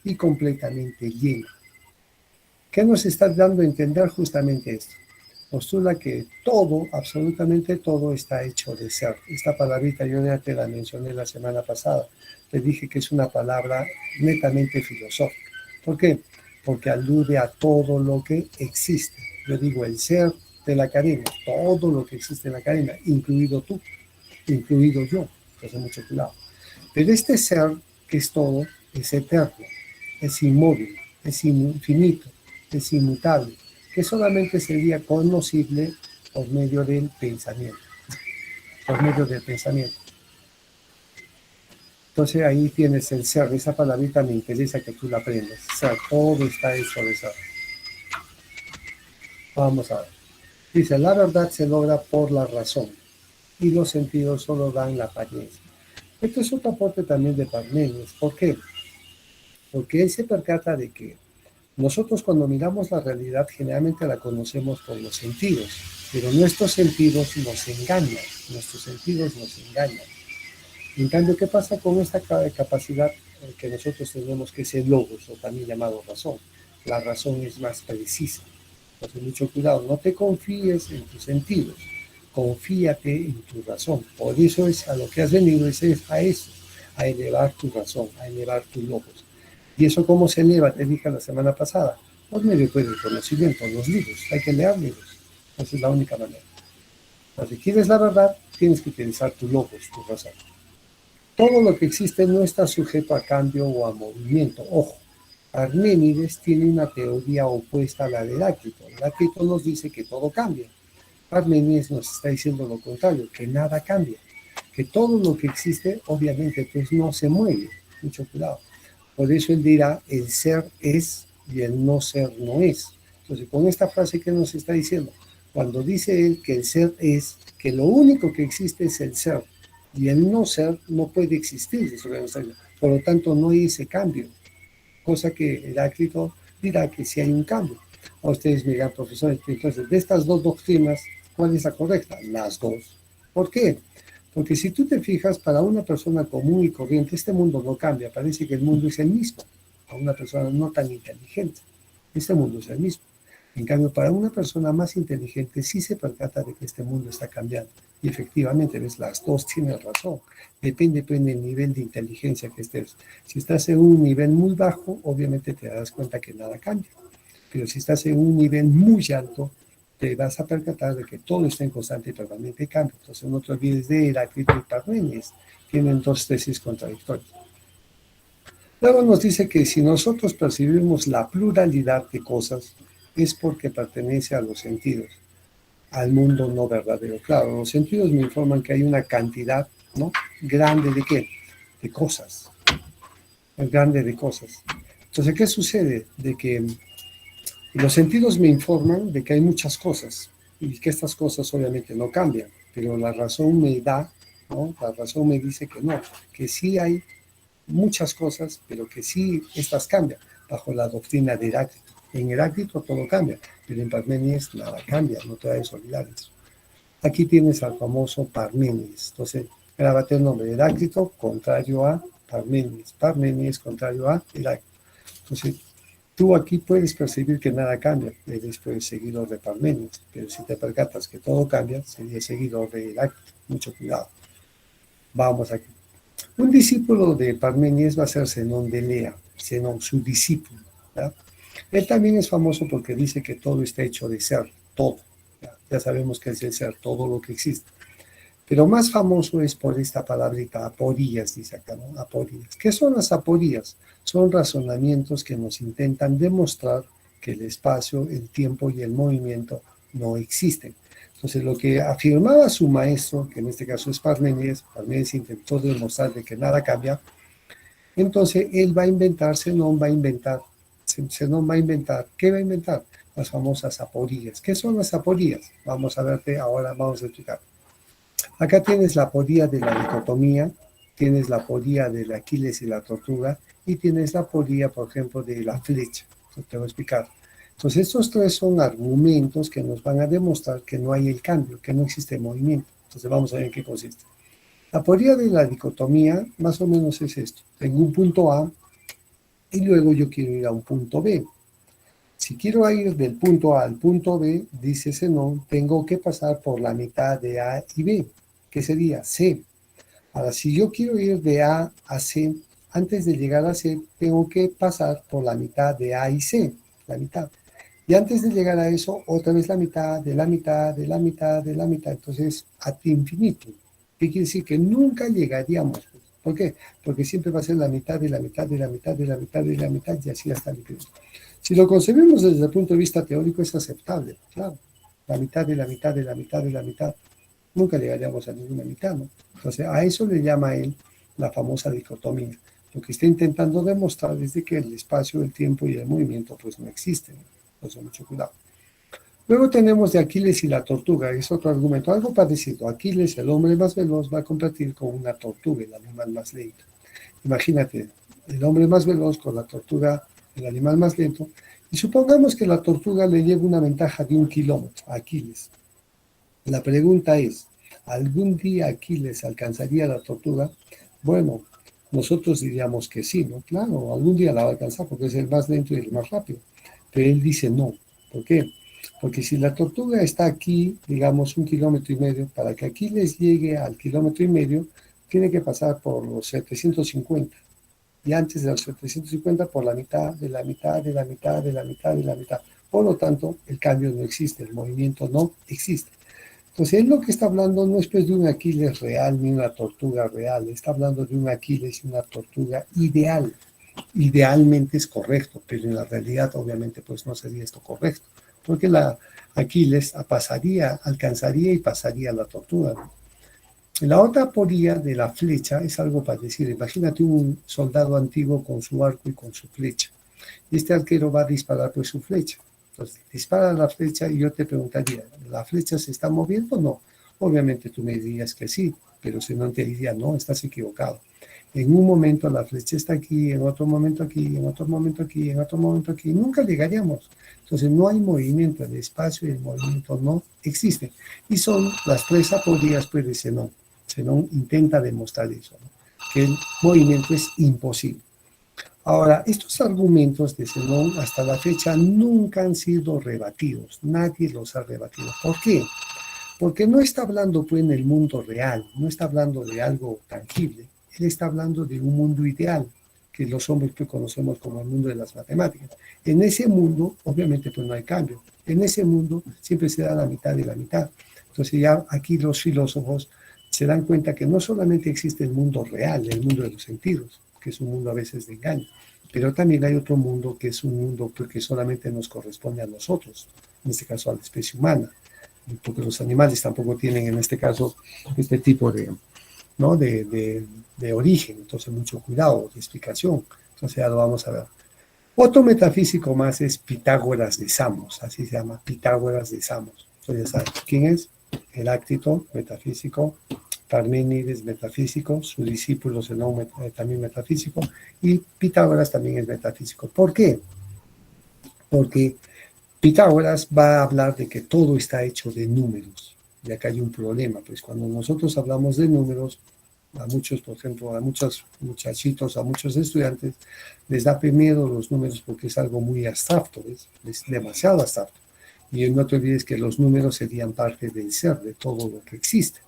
y completamente llena. ¿Qué nos está dando a entender justamente esto? Postula que todo, absolutamente todo, está hecho de ser. Esta palabrita yo ya te la mencioné la semana pasada. Te dije que es una palabra netamente filosófica. ¿Por qué? Porque alude a todo lo que existe. Yo digo el ser de la cadena, todo lo que existe en la cadena, incluido tú, incluido yo. Entonces, mucho cuidado. Pero este ser, que es todo, es eterno, es inmóvil, es infinito, es inmutable. que solamente sería conocible por medio del pensamiento, por medio del pensamiento. Entonces ahí tienes el ser, esa palabrita me interesa que tú la aprendas. O sea, todo está hecho de ser. Vamos a ver. Dice, la verdad se logra por la razón y los sentidos solo dan la apariencia. Esto es otro aporte también de Parménides. ¿Por qué? Porque él se percata de que nosotros cuando miramos la realidad generalmente la conocemos por los sentidos, pero nuestros sentidos nos engañan, nuestros sentidos nos engañan. En cambio, ¿qué pasa con esta capacidad que nosotros tenemos, que es el logos, o también llamado razón? La razón es más precisa. Entonces, mucho cuidado, no te confíes en tus sentidos, confíate en tu razón. Por eso es a lo que has venido, es a eso, a elevar tu razón, a elevar tu logos. ¿Y eso cómo se eleva? Te dije la semana pasada, por medio del conocimiento, los libros, hay que leer libros. Esa es la única manera. Entonces, si quieres la verdad, tienes que utilizar tu logos, tu razón. Todo lo que existe no está sujeto a cambio o a movimiento. Ojo, Parménides tiene una teoría opuesta a la de Heráclito. Heráclito nos dice que todo cambia. Parménides nos está diciendo lo contrario, que nada cambia. Que todo lo que existe, obviamente, pues no se mueve. Mucho cuidado. Por eso él dirá, el ser es y el no ser no es. Entonces, con esta frase que nos está diciendo, cuando dice él que el ser es, que lo único que existe es el ser, y el no ser no puede existir, por lo tanto no hay ese cambio, cosa que Heráclito dirá que sí hay un cambio. A ustedes me dirán, profesor, entonces de estas dos doctrinas, ¿cuál es la correcta? Las dos. ¿Por qué? Porque si tú te fijas, para una persona común y corriente, este mundo no cambia, parece que el mundo es el mismo. A una persona no tan inteligente, este mundo es el mismo. En cambio, para una persona más inteligente sí se percata de que este mundo está cambiando. Y efectivamente, ¿ves? Las dos tienen razón. Depende del nivel de inteligencia que estés. Si estás en un nivel muy bajo, obviamente te das cuenta que nada cambia. Pero si estás en un nivel muy alto, te vas a percatar de que todo está en constante y permanente cambio. Entonces no te olvides de Heráclito y Parménides. Tienen dos tesis contradictorias. Luego nos dice que si nosotros percibimos la pluralidad de cosas, es porque pertenece a los sentidos, al mundo no verdadero. Claro, los sentidos me informan que hay una cantidad, ¿no?, grande de ¿qué? De cosas. Grande de cosas. Entonces, ¿qué sucede? De que los sentidos me informan de que hay muchas cosas y que estas cosas obviamente no cambian, pero la razón me da, ¿no? La razón me dice que no, que sí hay muchas cosas, pero que sí estas cambian, bajo la doctrina de Heráclito. En Heráclito todo cambia, pero en Parménides nada cambia, no te vayas a olvidar eso. Aquí tienes al famoso Parménides. Entonces, grábate el nombre, Heráclito contrario a Parménides, Parménides contrario a Heráclito. Entonces, tú aquí puedes percibir que nada cambia, eres pues seguidor de Parménides, pero si te percatas que todo cambia, sería seguidor de Heráclito. Mucho cuidado. Vamos aquí. Un discípulo de Parménides va a ser Zenón de Elea, Zenón, su discípulo. ¿Ya? Él también es famoso porque dice que todo está hecho de ser, todo. Ya sabemos que es el ser, todo lo que existe. Pero más famoso es por esta palabrita, aporías, dice acá, ¿no? Aporías. ¿Qué son las aporías? Son razonamientos que nos intentan demostrar que el espacio, el tiempo y el movimiento no existen. Entonces, lo que afirmaba su maestro, que en este caso es Parménides, Parménides intentó demostrar de que nada cambia, entonces él va a inventar, Zenón va a inventar, ¿qué va a inventar? Las famosas aporías. ¿Qué son las aporías? Vamos a verte ahora, vamos a explicar. Acá tienes la aporía de la dicotomía, tienes la aporía del Aquiles y la tortuga, y tienes la aporía, por ejemplo, de la flecha. Entonces, te voy a explicar. Entonces, estos tres son argumentos que nos van a demostrar que no hay el cambio, que no existe movimiento. Entonces, vamos a ver en qué consiste. La aporía de la dicotomía, más o menos es esto. Tengo un punto A y luego yo quiero ir a un punto B. Si quiero ir del punto A al punto B, dice Zenón, tengo que pasar por la mitad de A y B, que sería C. Ahora, si yo quiero ir de A a C, antes de llegar a C, tengo que pasar por la mitad de A y C, la mitad. Y antes de llegar a eso, otra vez la mitad, de la mitad, de la mitad, de la mitad. Entonces, ad infinitum. ¿Qué quiere decir? Que nunca llegaríamos. ¿Por qué? Porque siempre va a ser la mitad y la mitad y la mitad y la mitad y la mitad y así hasta el infinito. Si lo concebimos desde el punto de vista teórico es aceptable, claro. La mitad y la mitad y la mitad y la mitad. Nunca llegaríamos a ninguna mitad, ¿no? Entonces, a eso le llama él la famosa dicotomía. Lo que está intentando demostrar es de que el espacio, el tiempo y el movimiento pues no existen. Entonces, mucho cuidado. Luego tenemos de Aquiles y la tortuga, es otro argumento, algo parecido. Aquiles, el hombre más veloz, va a competir con una tortuga, el animal más lento. Imagínate, el hombre más veloz con la tortuga, el animal más lento, y supongamos que la tortuga le lleva una ventaja de 1 kilómetro a Aquiles. La pregunta es, ¿algún día Aquiles alcanzaría a la tortuga? Bueno, nosotros diríamos que sí, ¿no? Claro, algún día la va a alcanzar porque es el más lento y el más rápido. Pero él dice no. ¿Por qué? Porque si la tortuga está aquí, digamos, 1,5 kilómetros, para que Aquiles llegue al 1,5 kilómetros, tiene que pasar por los 750. Y antes de los 750 por la mitad, de la mitad, de la mitad, de la mitad, de la mitad. Por lo tanto, el cambio no existe, el movimiento no existe. Entonces, él lo que está hablando no es pues de un Aquiles real ni una tortuga real, está hablando de un Aquiles y una tortuga ideal. Idealmente es correcto, pero en la realidad obviamente pues no sería esto correcto, porque la Aquiles pasaría, alcanzaría y pasaría la tortuga, ¿no? La otra aporía de la flecha es algo parecido. Imagínate un soldado antiguo con su arco y con su flecha. Y este arquero va a disparar pues su flecha. Entonces, dispara la flecha y yo te preguntaría, ¿la flecha se está moviendo o no? Obviamente tú me dirías que sí, pero si no te diría, no, estás equivocado. En un momento la flecha está aquí, en otro momento aquí, en otro momento aquí, en otro momento aquí. Nunca llegaríamos. Entonces no hay movimiento, el espacio y el movimiento no existen. Y son las tres aporías pues de Zenón. Zenón intenta demostrar eso, ¿no? Que el movimiento es imposible. Ahora, estos argumentos de Zenón hasta la fecha nunca han sido rebatidos, nadie los ha rebatido. ¿Por qué? Porque no está hablando pues en el mundo real, no está hablando de algo tangible, él está hablando de un mundo ideal, que los hombres pues conocemos como el mundo de las matemáticas. En ese mundo, obviamente pues no hay cambio, en ese mundo siempre se da la mitad de la mitad. Entonces ya aquí los filósofos se dan cuenta que no solamente existe el mundo real, el mundo de los sentidos, que es un mundo a veces de engaño, pero también hay otro mundo que es un mundo que solamente nos corresponde a nosotros, en este caso a la especie humana, porque los animales tampoco tienen en este caso este tipo de, ¿no? de origen, entonces mucho cuidado, de explicación, entonces ya lo vamos a ver. Otro metafísico más es Pitágoras de Samos, así se llama, Pitágoras de Samos. Entonces ya saben, ¿quién es? Heráclito, metafísico, Parménides, metafísico, su discípulo Zenón, también metafísico, y Pitágoras también es metafísico. ¿Por qué? Porque Pitágoras va a hablar de que todo está hecho de números, y acá hay un problema, pues cuando nosotros hablamos de números, a muchos, por ejemplo, a muchos muchachitos, a muchos estudiantes, les da miedo los números porque es algo muy abstracto, es demasiado abstracto. Y no te olvides que los números serían parte del ser, de todo lo que existe.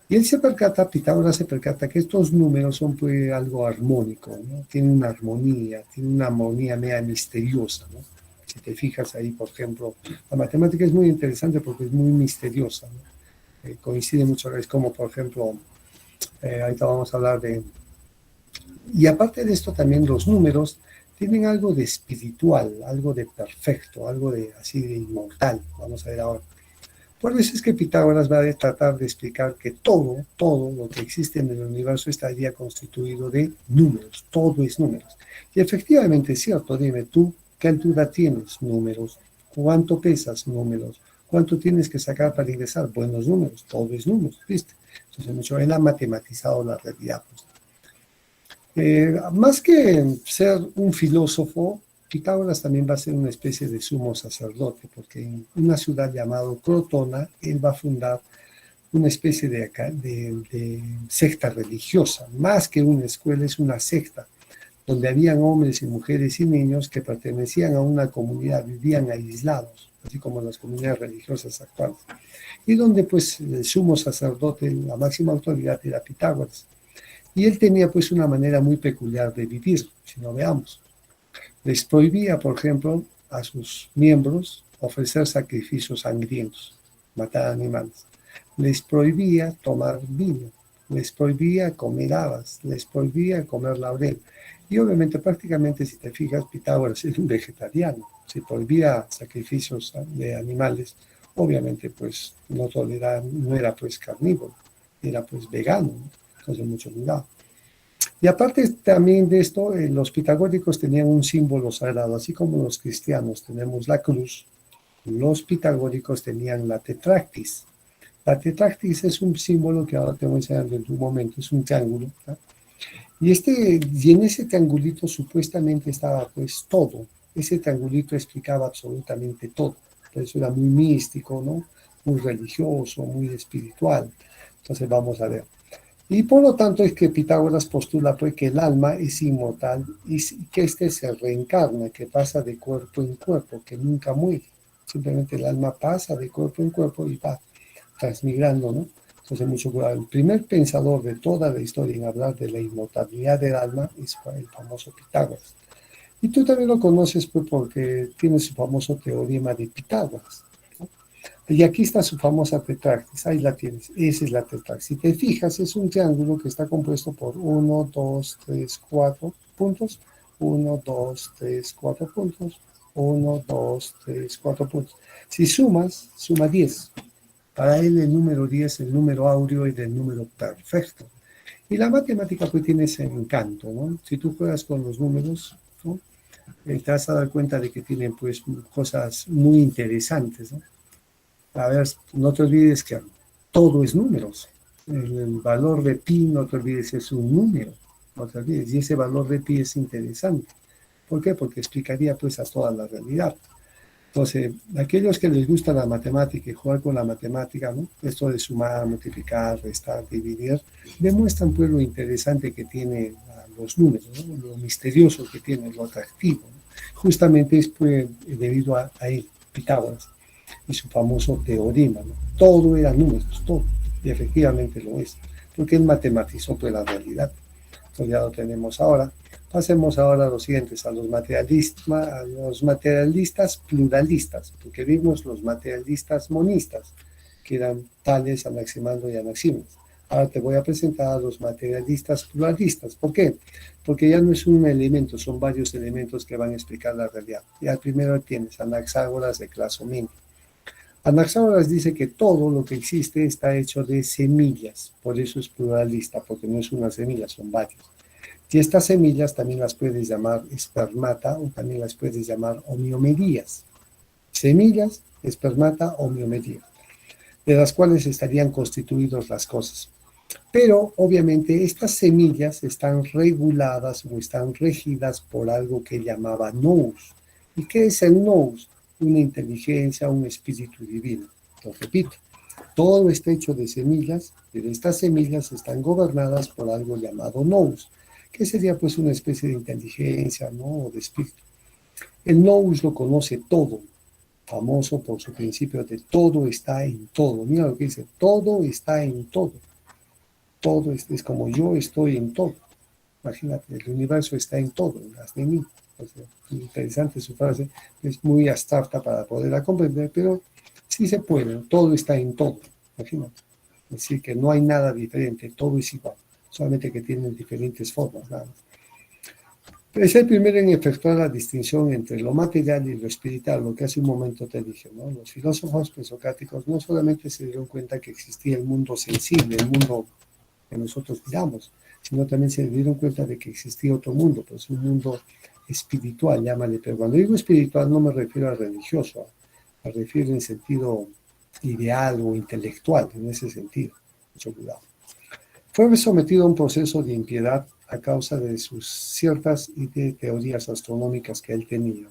Y él se percata, Pitágoras se percata que estos números son pues algo armónico, ¿no? Tienen una armonía media misteriosa, ¿no? Si te fijas ahí, por ejemplo, la matemática es muy interesante porque es muy misteriosa, ¿no? Coincide mucho, es como, por ejemplo, ahorita vamos a hablar de... Y aparte de esto, también los números tienen algo de espiritual, algo de perfecto, algo de así de inmortal. Vamos a ver ahora. Por eso es que Pitágoras va a tratar de explicar que todo lo que existe en el universo estaría constituido de números, todo es números. Y efectivamente es cierto, dime tú, ¿qué altura tienes? Números. ¿Cuánto pesas? Números. ¿Cuánto tienes que sacar para ingresar? Buenos números, todo es números, ¿viste? Entonces, mucho él ha matematizado la realidad. Pues. Más que ser un filósofo, Pitágoras también va a ser una especie de sumo sacerdote, porque en una ciudad llamada Crotona, él va a fundar una especie de secta religiosa. Más que una escuela, es una secta, donde habían hombres y mujeres y niños que pertenecían a una comunidad, vivían aislados, así como las comunidades religiosas actuales. Y donde pues el sumo sacerdote, la máxima autoridad era Pitágoras. Y él tenía pues una manera muy peculiar de vivir, si no veamos. Les prohibía, por ejemplo, a sus miembros ofrecer sacrificios sangrientos, matar animales. Les prohibía tomar vino. les prohibía comer habas, les prohibía comer laurel. Y obviamente, prácticamente, si te fijas, Pitágoras era un vegetariano, se prohibía sacrificios de animales, obviamente, pues no toleraba, no era pues carnívoro, era pues vegano, ¿no? Entonces mucho cuidado. Y aparte también de esto, los pitagóricos tenían un símbolo sagrado, así como los cristianos tenemos la cruz, los pitagóricos tenían la tetractis. La tetractis es un símbolo que ahora te voy a enseñar en un momento, es un triángulo, ¿no? Y en ese triangulito supuestamente estaba pues todo. Ese triangulito explicaba absolutamente todo. Por eso era muy místico, ¿no? Muy religioso, muy espiritual. Entonces vamos a ver. Y por lo tanto es que Pitágoras postula pues que el alma es inmortal y que éste se reencarna, que pasa de cuerpo en cuerpo, que nunca muere. Simplemente el alma pasa de cuerpo en cuerpo y va transmigrando, ¿no? Entonces, mucho cuidado. El primer pensador de toda la historia en hablar de la inmortalidad del alma es el famoso Pitágoras. Y tú también lo conoces pues, porque tiene su famoso teorema de Pitágoras, ¿no? Y aquí está su famosa tetractis, ahí la tienes, esa es la tetractis. Si te fijas, es un triángulo que está compuesto por uno, 2, 3, 4 puntos, uno, 2, 3, 4 puntos, uno, 2, 3, 4 puntos. Si sumas, suma 10. Para él el número 10 es el número áureo y del número perfecto. Y la matemática pues tiene ese encanto, ¿no? Si tú juegas con los números, ¿no? Te vas a dar cuenta de que tienen pues cosas muy interesantes, ¿no? A ver, no te olvides que todo es números. El valor de pi, no te olvides, es un número. No te olvides. Y ese valor de pi es interesante. ¿Por qué? Porque explicaría pues a toda la realidad. Entonces, aquellos que les gusta la matemática y jugar con la matemática, ¿no? Esto de sumar, multiplicar, restar, dividir, demuestran pues lo interesante que tiene los números, ¿no? Lo misterioso que tiene, lo atractivo, ¿no? Justamente es pues, debido a él, Pitágoras, y su famoso teorema, ¿no? Todo era números, todo, y efectivamente lo es, porque él matematizó pues la realidad. Entonces ya lo tenemos ahora. Pasemos ahora a los siguientes, a los materialistas pluralistas, porque vimos los materialistas monistas, que eran Tales, Anaximandro y Anaxímenes. Ahora te voy a presentar a los materialistas pluralistas. ¿Por qué? Porque ya no es un elemento, son varios elementos que van a explicar la realidad. Y al primero tienes Anaxágoras de Clazomenio. Anaxágoras dice que todo lo que existe está hecho de semillas, por eso es pluralista, porque no es una semilla, son varios. Y estas semillas también las puedes llamar espermata o también las puedes llamar homeomedías. Semillas, espermata, homeomedías, de las cuales estarían constituidas las cosas. Pero obviamente estas semillas están reguladas o están regidas por algo que llamaba nous. ¿Y qué es el nous? Una inteligencia, un espíritu divino. Lo repito, todo está hecho de semillas, pero estas semillas están gobernadas por algo llamado nous, que sería pues una especie de inteligencia, ¿no? O de espíritu. El nous lo conoce todo, famoso por su principio de todo está en todo. Mira lo que dice, todo está en todo. Todo es como yo estoy en todo. Imagínate, el universo está en todo, hasta en mí. O sea, interesante su frase, es muy abstracta para poderla comprender, pero sí se puede, todo está en todo. Imagínate. Es decir, que no hay nada diferente, todo es igual, solamente que tienen diferentes formas, nada más. Es el primero en efectuar la distinción entre lo material y lo espiritual, lo que hace un momento te dije, ¿no? Los filósofos presocráticos no solamente se dieron cuenta que existía el mundo sensible, el mundo que nosotros miramos, sino también se dieron cuenta de que existía otro mundo, pues un mundo espiritual, llámale, pero cuando digo espiritual no me refiero a religioso, me refiero en sentido ideal o intelectual, en ese sentido, mucho cuidado. Fue sometido a un proceso de impiedad a causa de sus ciertas teorías astronómicas que él tenía.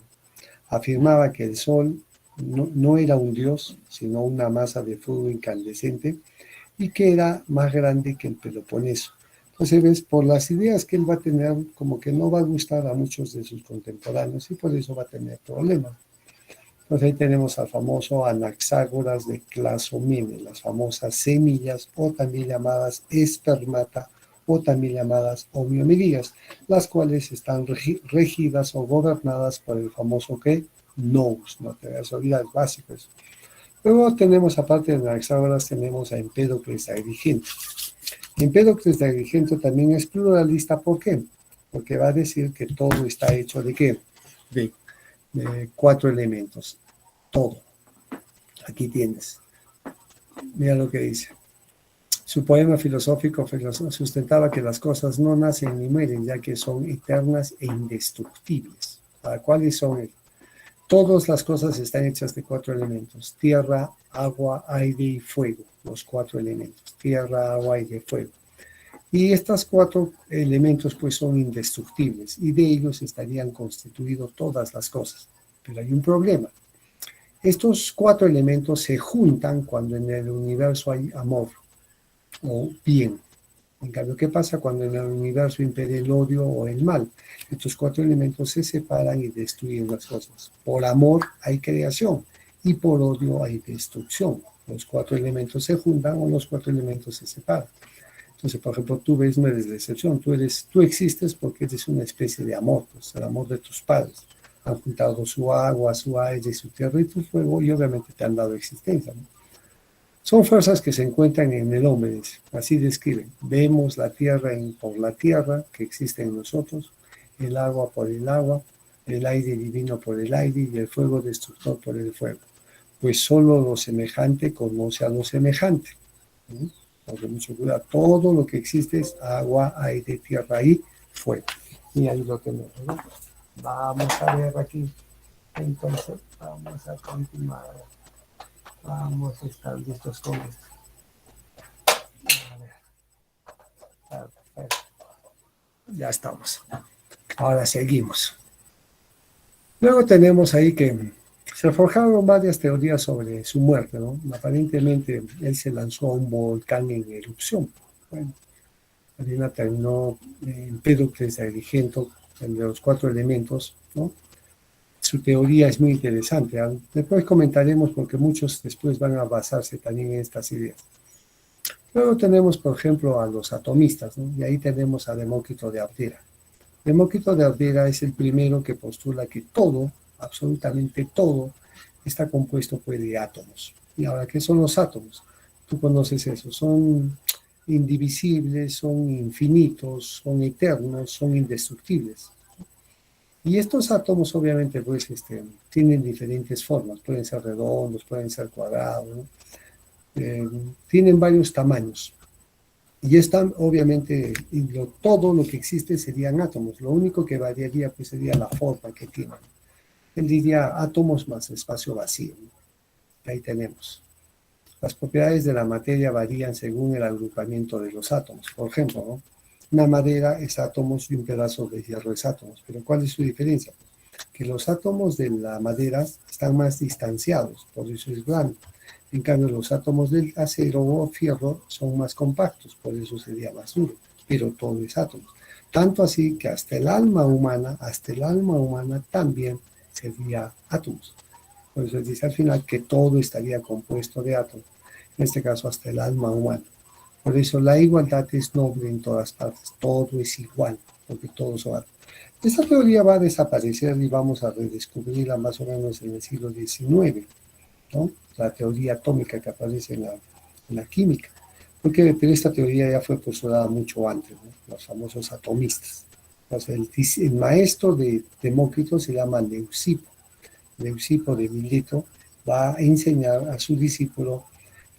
Afirmaba que el Sol no era un dios, sino una masa de fuego incandescente y que era más grande que el Peloponeso. Entonces, ves, por las ideas que él va a tener, como que no va a gustar a muchos de sus contemporáneos y por eso va a tener problemas. Entonces ahí tenemos al famoso Anaxágoras de Clazomene, las famosas semillas o también llamadas espermata o también llamadas homeomedías, las cuales están regidas o gobernadas por el famoso ¿qué? Nous, no te vas a olvidar, básico eso. Luego tenemos, aparte de Anaxágoras, tenemos a Empédocles Agrigento. Empédocles de Agrigento también es pluralista. ¿Por qué? Porque va a decir que todo está hecho ¿de qué? De 4 elementos. Todo. Aquí tienes. Mira lo que dice. Su poema filosófico sustentaba que las cosas no nacen ni mueren, ya que son eternas e indestructibles. ¿Cuáles son? Todas las cosas están hechas de 4 elementos: tierra, agua, aire y fuego. Los 4 elementos: tierra, agua, aire y fuego. Y estos 4 elementos pues son indestructibles, y de ellos estarían constituidas todas las cosas. Pero hay un problema. Estos 4 elementos se juntan cuando en el universo hay amor o bien. En cambio, ¿qué pasa cuando en el universo impere el odio o el mal? Estos 4 elementos se separan y destruyen las cosas. Por amor hay creación y por odio hay destrucción. Los 4 elementos se juntan o los 4 elementos se separan. Entonces, por ejemplo, tú ves, no eres la excepción. Tú existes porque eres una especie de amor, pues el amor de tus padres. Han juntado su agua, su aire, su tierra y tu fuego, y obviamente te han dado existencia, ¿no? Son fuerzas que se encuentran en el hombre, así describen. Vemos la tierra por la tierra que existe en nosotros, el agua por el agua, el aire divino por el aire y el fuego destructor por el fuego. Pues solo lo semejante conoce a lo semejante. Porque mucho cuidado, todo lo que existe es agua, aire, tierra y fuego. Y ahí lo tenemos, ¿no? Vamos a ver aquí. Entonces, vamos a continuar. Vamos a estar listos con esto. A ver. Perfecto. Ya estamos. Ahora seguimos. Luego tenemos ahí que se forjaron varias teorías sobre su muerte, ¿no? Aparentemente él se lanzó a un volcán en erupción. Bueno, Marina terminó en Empédocles de Agrigento, el de los 4 elementos, ¿no? Su teoría es muy interesante. Después comentaremos porque muchos después van a basarse también en estas ideas. Luego tenemos, por ejemplo, a los atomistas, ¿no? Y ahí tenemos a Demócrito de Abdera. Demócrito de Abdera es el primero que postula que todo, absolutamente todo, está compuesto pues, de átomos. Y ahora, ¿qué son los átomos? Tú conoces eso. Son indivisibles, son infinitos, son eternos, son indestructibles. Y estos átomos obviamente pues tienen diferentes formas, pueden ser redondos, pueden ser cuadrados, ¿no? Tienen varios tamaños. Y están obviamente, todo lo que existe serían átomos, lo único que variaría pues sería la forma que tienen. Él diría átomos más espacio vacío, ¿no? Ahí tenemos. Las propiedades de la materia varían según el agrupamiento de los átomos. Por ejemplo, ¿no? Una madera es átomos y un pedazo de hierro es átomos. Pero ¿cuál es su diferencia? Que los átomos de la madera están más distanciados, por eso es blando. En cambio, los átomos del acero o fierro son más compactos, por eso sería más duro. Pero todo es átomos. Tanto así que hasta el alma humana también sería átomos. Por eso dice al final que todo estaría compuesto de átomos. En este caso, hasta el alma humana. Por eso la igualdad es noble en todas partes, todo es igual, porque todos son átomos. Esta teoría va a desaparecer y vamos a redescubrirla más o menos en el siglo XIX, ¿no? La teoría atómica que aparece en la química. Pero esta teoría ya fue postulada mucho antes, ¿no? Los famosos atomistas. Entonces, el maestro de Demócrito se llama Leucipo. Leucipo de Mileto va a enseñar a su discípulo,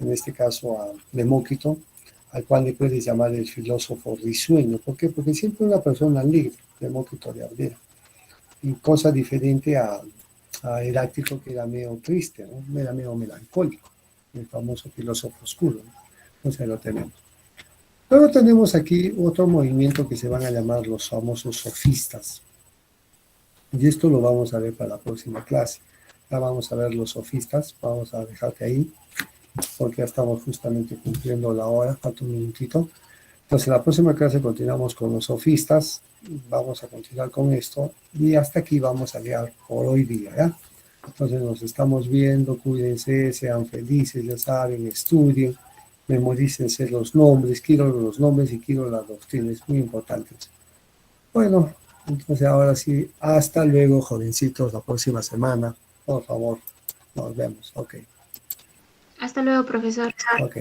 en este caso a Demócrito, al cual le puedes llamar el filósofo risueño. ¿Por qué? Porque siempre una persona alegre, Demócrito de Abdera. Y cosa diferente a Heráclito, que era medio triste, ¿no? Era medio melancólico, el famoso filósofo oscuro, ¿no? Entonces lo tenemos. Luego tenemos aquí otro movimiento que se van a llamar los famosos sofistas. Y esto lo vamos a ver para la próxima clase. Ya vamos a ver los sofistas, vamos a dejarte ahí, porque ya estamos justamente cumpliendo la hora, falta un minutito. Entonces, en la próxima clase continuamos con los sofistas, vamos a continuar con esto, y hasta aquí vamos a llegar por hoy día, ¿ya? Entonces, nos estamos viendo, cuídense, sean felices, ya saben, estudien, memorícense los nombres, quiero los nombres y quiero las doctrinas, muy importantes. Bueno, entonces ahora sí, hasta luego, jovencitos, la próxima semana, por favor, nos vemos, ok. Hasta luego, profesor. Ok.